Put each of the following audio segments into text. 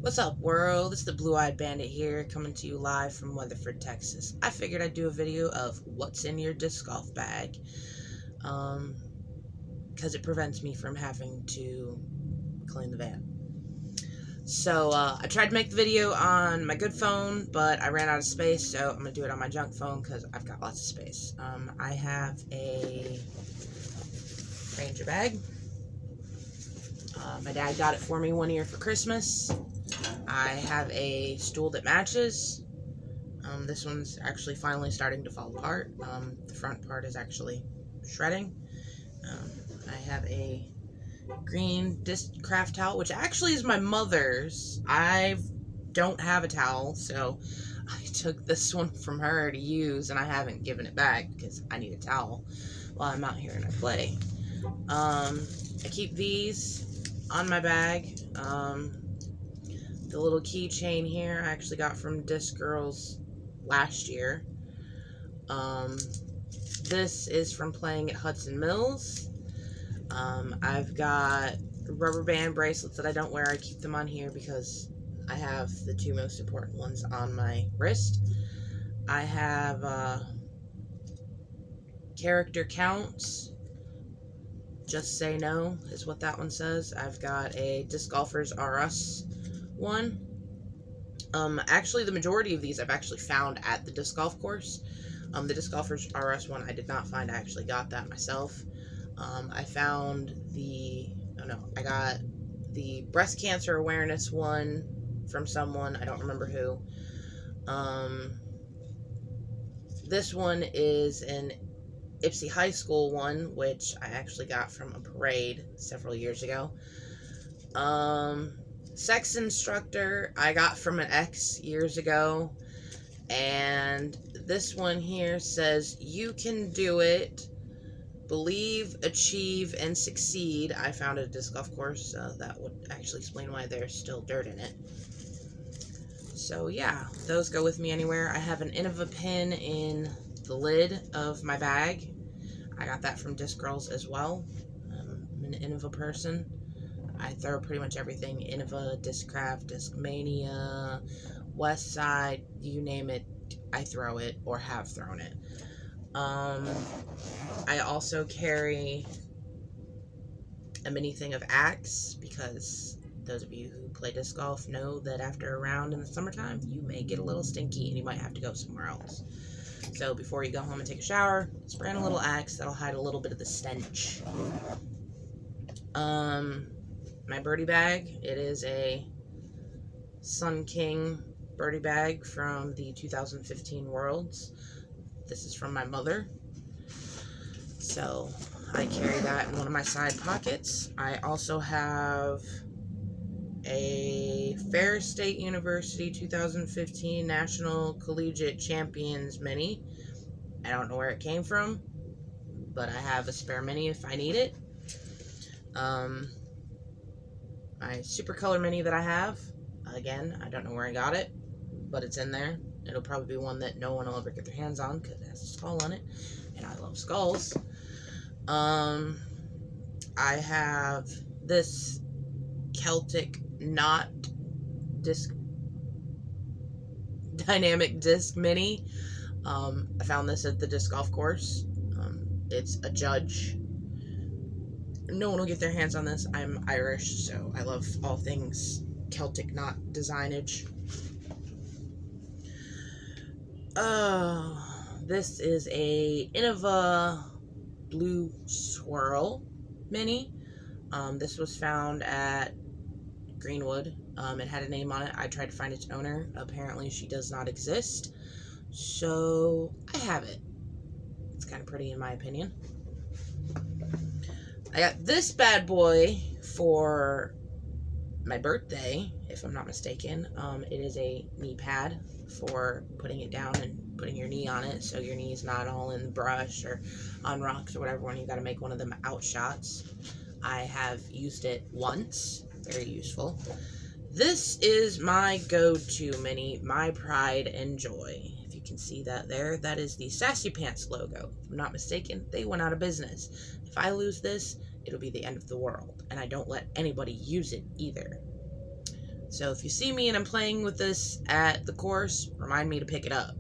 What's up, world? It's the Blue-Eyed Bandit here, coming to you live from Weatherford, Texas. I figured I'd do a video of what's in your disc golf bag, because it prevents me from having to clean the van. So, I tried to make the video on my good phone, but I ran out of space, so I'm going to do it on my junk phone, because I've got lots of space. I have a Ranger bag. My dad got it for me one year for Christmas. I have a stool that matches. This one's actually finally starting to fall apart. The front part is actually shredding. I have a green disc craft towel, which actually is my mother's. I don't have a towel, so I took this one from her to use, and I haven't given it back because I need a towel while I'm out here and I play. I keep these on my bag. The little keychain here I actually got from Disc Girls last year. This is from playing at Hudson Mills. I've got rubber band bracelets that I don't wear. I keep them on here because I have the two most important ones on my wrist. I have character counts. Just Say No is what that one says. I've got a Disc Golfers R Us one. Actually, the majority of these I've actually found at the disc golf course. The Disc Golfers R Us one I did not find. I actually got that myself. I found I got the breast cancer awareness one from someone. I don't remember who. This one is an Ypsi High School one, which I actually got from a parade several years ago. Sex instructor I got from an ex years ago. And this one here says, "You can do it. Believe, achieve, and succeed." I found at a disc golf course. That would actually explain why there's still dirt in it. So yeah, those go with me anywhere. I have an Innova pin in the lid of my bag. I got that from Disc Girls as well. I'm an Innova person. I throw pretty much everything. Innova, Discraft, Discmania, Westside, you name it, I throw it or have thrown it. I also carry a mini thing of Axe, because those of you who play disc golf know that after a round in the summertime, you may get a little stinky and you might have to go somewhere else. So before you go home and take a shower, spray on a little Axe. That'll hide a little bit of the stench. My birdie bag, it is a Sun King birdie bag from the 2015 Worlds. This is from my mother. So I carry that in one of my side pockets. I also have a Ferris State University 2015 National Collegiate Champions mini. I don't know where it came from, but I have a spare mini if I need it. My Super Color mini that I have, again, I don't know where I got it, but it's in there. It'll probably be one that no one will ever get their hands on because it has a skull on it, and I love skulls. I have this Celtic Knot dynamic disc mini. I found this at the disc golf course. It's a Judge. No one will get their hands on this. I'm Irish, so I love all things Celtic Knot designage. This is a Innova Blue Swirl mini. This was found at Greenwood. It had a name on it. I tried to find its owner. Apparently she does not exist. So I have it. It's kind of pretty in my opinion. I got this bad boy for my birthday, if I'm not mistaken. It is a knee pad for putting it down and putting your knee on it so your knee's not all in the brush or on rocks or whatever when you got to make one of them out shots. I have used it once. Very useful. This is my go-to mini, my pride and joy. If you can see that there, that is the Sassy Pants logo. If I'm not mistaken, they went out of business. If I lose this, it'll be the end of the world, and I don't let anybody use it either. So if you see me and I'm playing with this at the course, remind me to pick it up.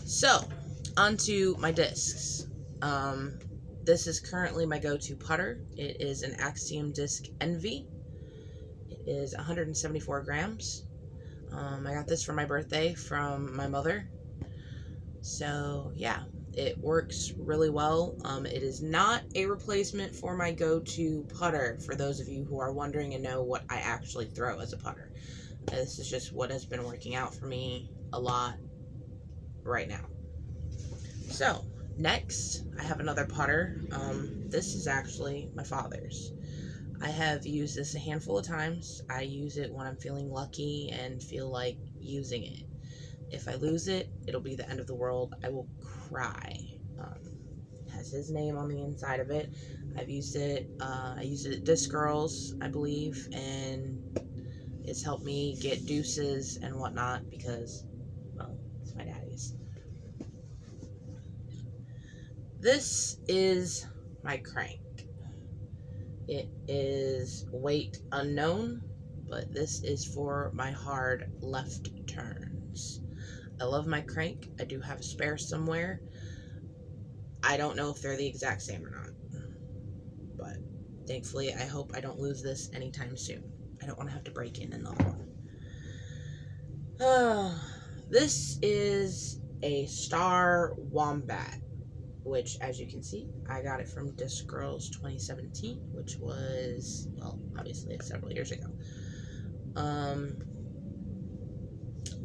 So, onto my discs. This is currently my go-to putter. It is an Axiom Disc Envy. It is 174 grams. I got this for my birthday from my mother. So, yeah, it works really well. It is not a replacement for my go-to putter, for those of you who are wondering and know what I actually throw as a putter. This is just what has been working out for me a lot right now. So, next, I have another putter. This is actually my father's. I have used this a handful of times. I use it when I'm feeling lucky and feel like using it. If I lose it, it'll be the end of the world. I will cry. It has his name on the inside of it. I've used it. I used it at Disc Girls, I believe, and it's helped me get deuces and whatnot because, well, it's my daddy's. This is my crank. It is weight unknown, but this is for my hard left turns. I love my crank. I do have a spare somewhere. I don't know if they're the exact same or not, but thankfully I hope I don't lose this anytime soon. I don't want to have to break in another one. This is a Star Wombat, which, as you can see, I got it from Disc Girls 2017, which was, well, obviously it's several years ago.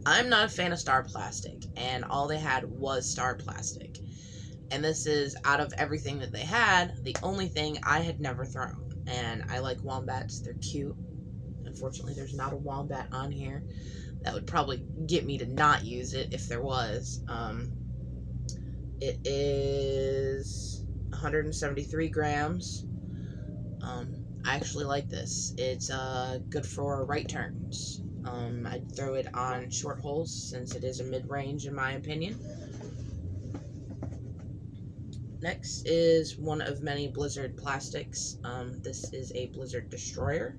I'm not a fan of Star Plastic, and all they had was Star Plastic. And this is, out of everything that they had, the only thing I had never thrown. And I like wombats, they're cute. Unfortunately, there's not a wombat on here. That would probably get me to not use it if there was. It is 173 grams. I actually like this. It's good for right turns. I'd throw it on short holes since it is a mid-range in my opinion. Next is one of many Blizzard plastics. This is a Blizzard Destroyer.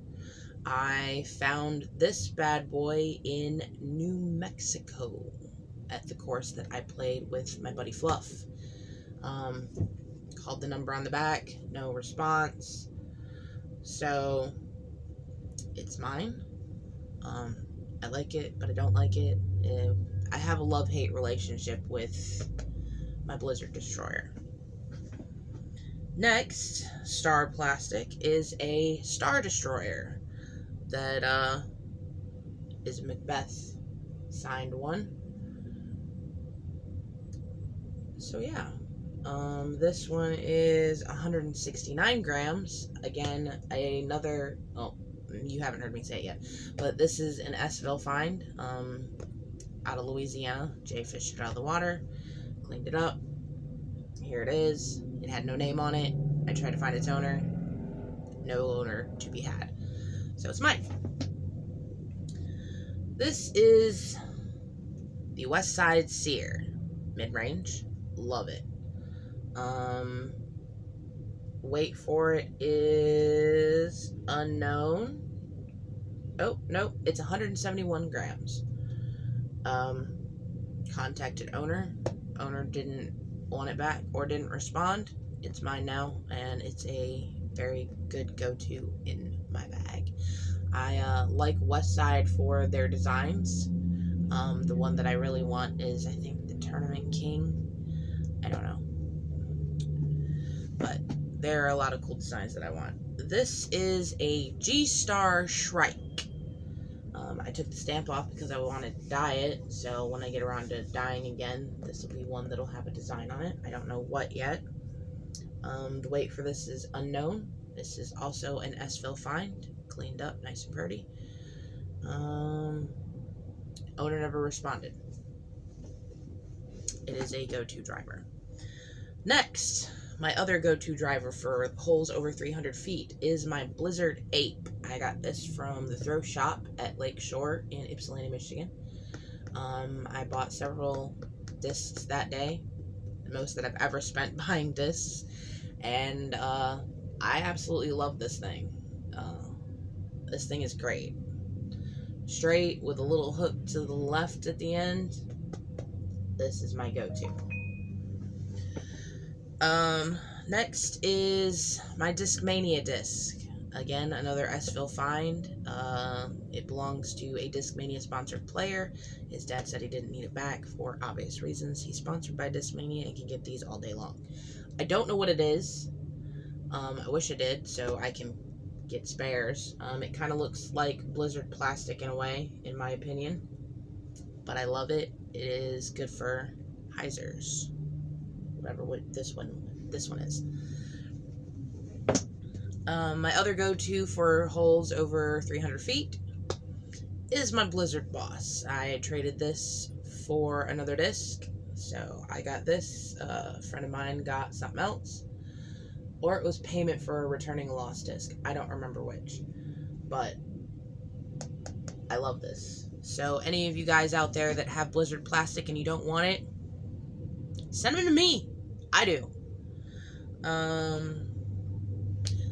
I found this bad boy in New Mexico at the course that I played with my buddy Fluff. Called the number on the back, no response. So, it's mine. I like it, but I don't like it. I have a love-hate relationship with my Blizzard Destroyer. Next, Star Plastic is a Star Destroyer that is a Macbeth signed one. So yeah, this one is 169 grams. Again, another, oh, you haven't heard me say it yet, but this is an Sville find, out of Louisiana. Jay fished it out of the water, cleaned it up. Here it is. It had no name on it. I tried to find its owner. No owner to be had. So it's mine. This is the Westside Seer. Mid-range. Love it. Weight for it is unknown. Oh, no. It's 171 grams. Contacted owner. Owner didn't want it back or didn't respond. It's mine now, and it's a very good go-to in my bag. I like Westside for their designs. The one that I really want is, I think, the Tournament King. I don't know, but there are a lot of cool designs that I want. This is a G-Star Shrike. I took the stamp off because I wanted to dye it, so when I get around to dyeing again, this will be one that'll have a design on it. I don't know what yet. The weight for this is unknown. This is also an Sville find, cleaned up, nice and pretty. Owner never responded. It is a go-to driver. Next, my other go-to driver for holes over 300 feet is my Blizzard Ape. I got this from the throw shop at Lake Shore in Ypsilanti, Michigan. I bought several discs that day, the most that I've ever spent buying discs, and I absolutely love this thing. This thing is great. Straight with a little hook to the left at the end. This is my go-to. Next is my Discmania disc. Again, another S-Ville find. It belongs to a Discmania sponsored player. His dad said he didn't need it back for obvious reasons. He's sponsored by Discmania and can get these all day long. I don't know what it is. I wish I did, so I can get spares. It kind of looks like Blizzard plastic in a way, in my opinion. But I love it. It is good for hyzers. Whatever this one is. My other go-to for holes over 300 feet is my Blizzard Boss. I traded this for another disc, so I got this. A friend of mine got something else, or it was payment for returning a lost disc. I don't remember which, but I love this. So any of you guys out there that have Blizzard plastic and you don't want it, send them to me. I do.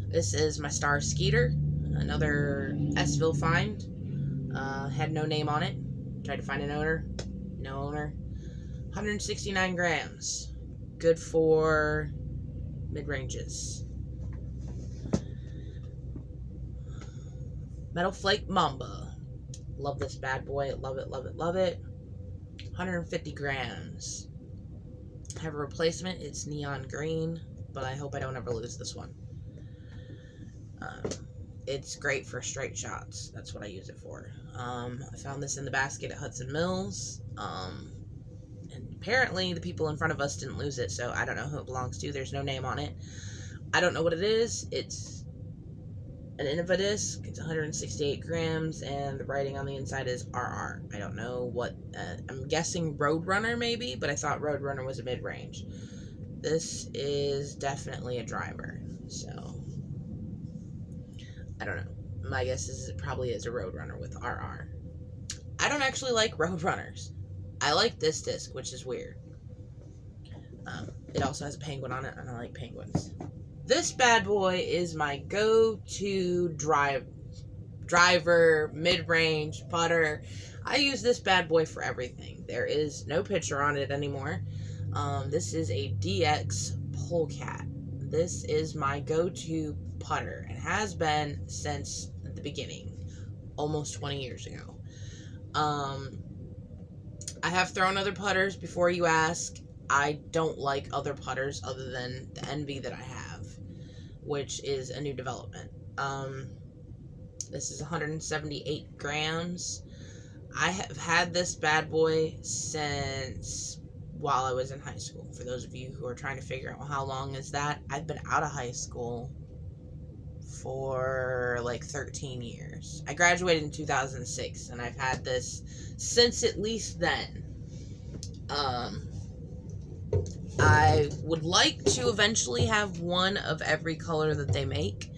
This is my Star Skeeter, another S-Ville find. Had no name on it. Tried to find an owner. No owner. 169 grams. Good for mid-ranges. Metal Flake Mamba. Love this bad boy. Love it, love it, love it. 150 grams. I have a replacement. It's neon green, but I hope I don't ever lose this one. It's great for straight shots. That's what I use it for. I found this in the basket at Hudson Mills. And apparently the people in front of us didn't lose it, so I don't know who it belongs to. There's no name on it. I don't know what it is. It's an Innova disc. It's 168 grams, and the writing on the inside is RR. I don't know what... I'm guessing Roadrunner, maybe, but I thought Roadrunner was a mid-range. This is definitely a driver, so... I don't know. My guess is it probably is a Roadrunner with RR. I don't actually like Roadrunners. I like this disc, which is weird. It also has a penguin on it, and I like penguins. This bad boy is my go-to driver, mid-range, putter. I use this bad boy for everything. There is no picture on it anymore. This is a DX Polecat. This is my go-to putter and has been since the beginning, almost 20 years ago. I have thrown other putters before you ask. I don't like other putters other than the Envy that I have, which is a new development. This is 178 grams. I have had this bad boy since while I was in high school. For those of you who are trying to figure out how long is that, I've been out of high school for like 13 years. I graduated in 2006, and I've had this since at least then. I would like to eventually have one of every color that they make.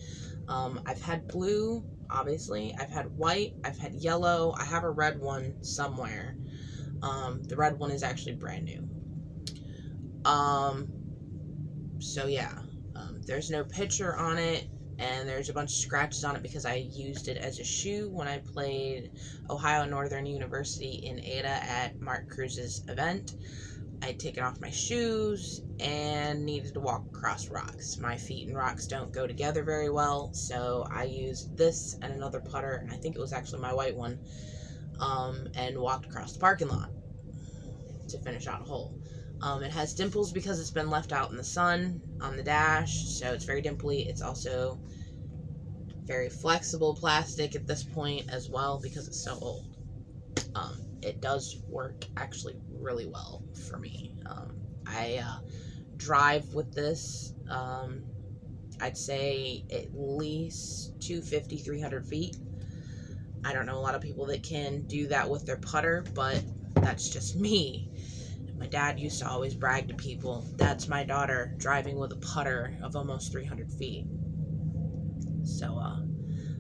I've had blue, obviously. I've had white. I've had yellow. I have a red one somewhere. The red one is actually brand new. So yeah, there's no picture on it, and there's a bunch of scratches on it because I used it as a shoe when I played Ohio Northern University in Ada at Mark Cruz's event. I'd taken off my shoes and needed to walk across rocks. My feet and rocks don't go together very well, so I used this and another putter, and I think it was actually my white one, and walked across the parking lot to finish out a hole. It has dimples because it's been left out in the sun on the dash, so it's very dimply. It's also very flexible plastic at this point as well because it's so old. It does work actually really well for me. I drive with this, I'd say at least 250, 300 feet. I don't know a lot of people that can do that with their putter, but that's just me. My dad used to always brag to people, that's my daughter driving with a putter of almost 300 feet. So,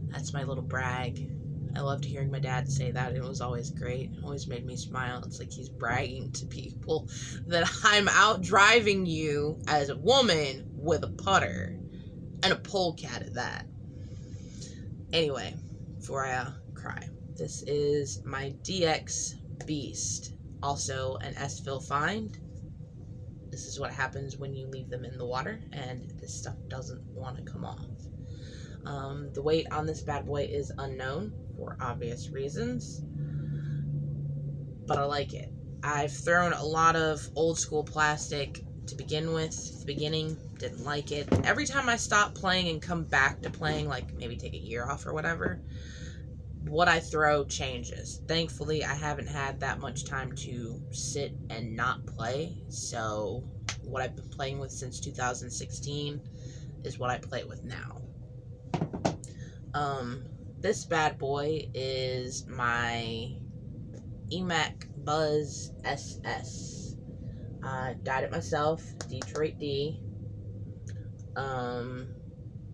that's my little brag. I loved hearing my dad say that. It was always great. It always made me smile. It's like he's bragging to people that I'm out driving you as a woman with a putter. And a polecat at that. Anyway, before I cry. This is my DX Beast, also an S-Fill find. This is what happens when you leave them in the water, and this stuff doesn't want to come off. The weight on this bad boy is unknown for obvious reasons, but I like it. I've thrown a lot of old school plastic to begin with. At the beginning, didn't like it. Every time I stop playing and come back to playing, like maybe take a year off or whatever, what I throw changes. Thankfully, I haven't had that much time to sit and not play, so what I've been playing with since 2016 is what I play with now. This bad boy is my EMAC Buzz SS. I dyed it myself, Detroit D.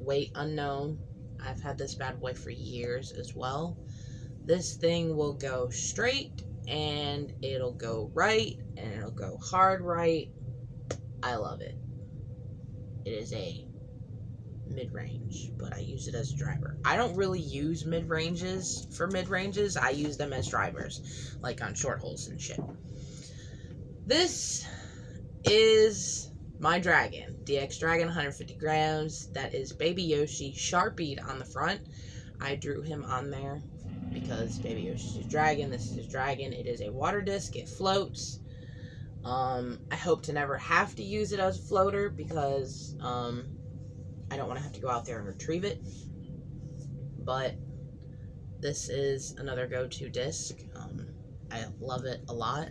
Weight unknown. I've had this bad boy for years as well. This thing will go straight, and it'll go right, and it'll go hard right. I love it. It is a mid-range, but I use it as a driver. I don't really use mid-ranges for mid-ranges. I use them as drivers, like on short holes and shit. This is my dragon, DX Dragon, 150 grams. That is Baby Yoshi, Sharpied on the front. I drew him on there because Baby Yoshi's a dragon. This is his dragon. It is a water disc. It floats. I hope to never have to use it as a floater because I don't want to have to go out there and retrieve it. But this is another go-to disc. I love it a lot.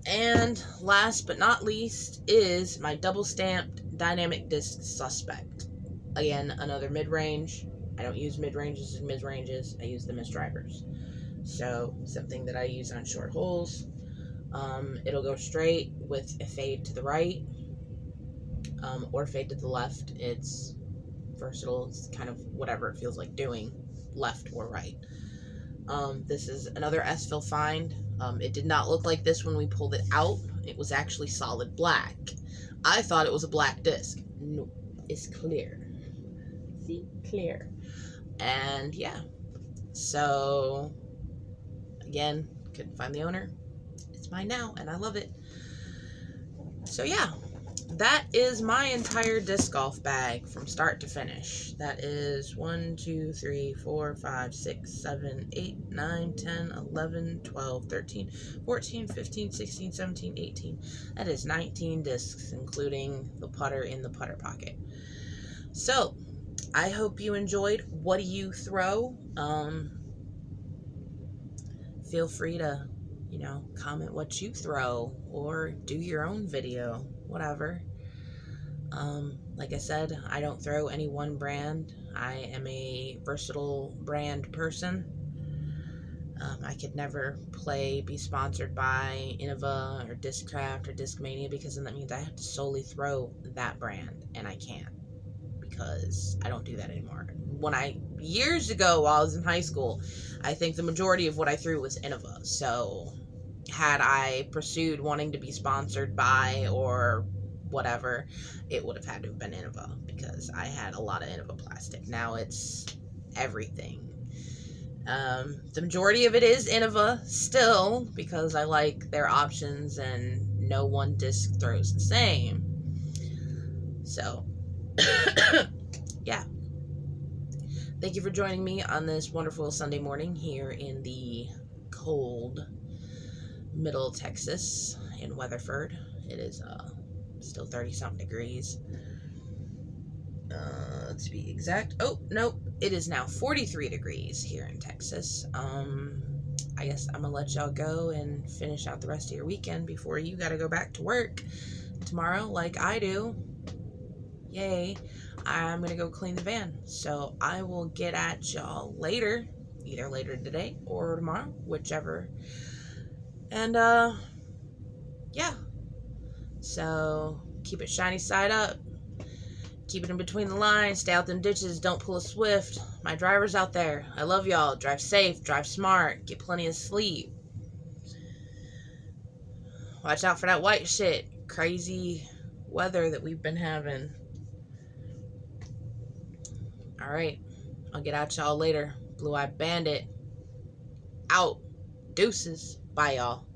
And last but not least is my double-stamped Dynamic Disc Suspect. Again, another mid-range. I don't use mid-ranges as mid-ranges. I use them as drivers. So, something that I use on short holes. It'll go straight with a fade to the right. Or fade to the left. It's versatile. It's kind of whatever it feels like doing, left or right. This is another S-Fill find. It did not look like this when we pulled it out. It was actually solid black. I thought it was a black disc. No, it's clear. See? Clear. And yeah. So, again, couldn't find the owner. It's mine now, and I love it. So yeah. That is my entire disc golf bag from start to finish. That is 1, 2, 3, 4, 5, 6, 7, 8, 9, 10, 11, 12, 13, 14, 15, 16, 17, 18. That is 19 discs, including the putter in the putter pocket. So, I hope you enjoyed. What do you throw? Feel free to, comment what you throw or do your own video. Whatever. Like I said, I don't throw any one brand. I am a versatile brand person. I could never be sponsored by Innova or Discraft or Discmania because then that means I have to solely throw that brand, and I can't because I don't do that anymore. Years ago while I was in high school, I think the majority of what I threw was Innova. So had I pursued wanting to be sponsored by or whatever, it would have had to have been Innova because I had a lot of Innova plastic. Now it's everything. The majority of it is Innova still because I like their options and no one disc throws the same. So, yeah. Thank you for joining me on this wonderful Sunday morning here in the cold middle Texas in Weatherford. It is still 30-something degrees. Let's be exact. Oh, nope. It is now 43 degrees here in Texas. I guess I'm gonna let y'all go and finish out the rest of your weekend before you gotta go back to work tomorrow like I do. Yay. I'm gonna go clean the van. So I will get at y'all later. Either later today or tomorrow. Whichever. And, yeah. So, keep it shiny side up. Keep it in between the lines. Stay out them ditches. Don't pull a swift. My drivers out there, I love y'all. Drive safe. Drive smart. Get plenty of sleep. Watch out for that white shit. Crazy weather that we've been having. Alright. I'll get at y'all later. Blue Eye Bandit out. Deuces. Bye, y'all.